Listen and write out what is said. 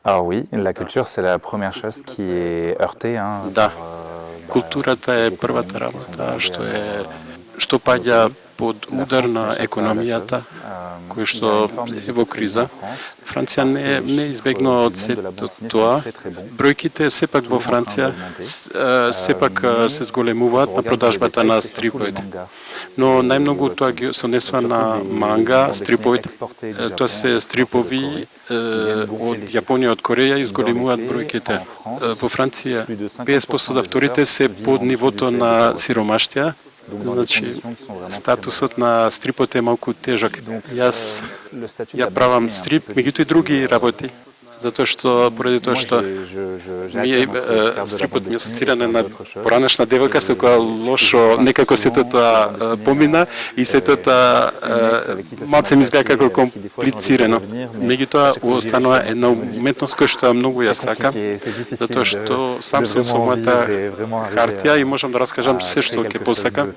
Alors oui, la culture, c'est la première chose qui est heurtée. Да, културата е првата работа што паѓа под удар на економијата, кој што е во криза. Франција не избегнува од сето тоа. Бројките сепак во Франција сепак се зголемуваат на продажбата на стриповите. Но најмногу тоа ги се однесува на манга, стриповите. Тоа се стрипови од Јапонија, од Кореја и зголемуваат бројките. Во Франција 50% од авторите се под нивото на сиромаштија. Значи, статусот на стрипот е малку тежок. Јас ја правам стрип, меѓутоа и други работи, затоа што поради тоа што стрипот ми асоцира на поранешна девојка со која лошо некако сето тоа помина и сето тоа малце ми изгледа како комплицирано. Меѓутоа останува една уметност која што многу ја сакам, затоа што сам сум со мојата хартија и можам да раскажам се што ќе посакам.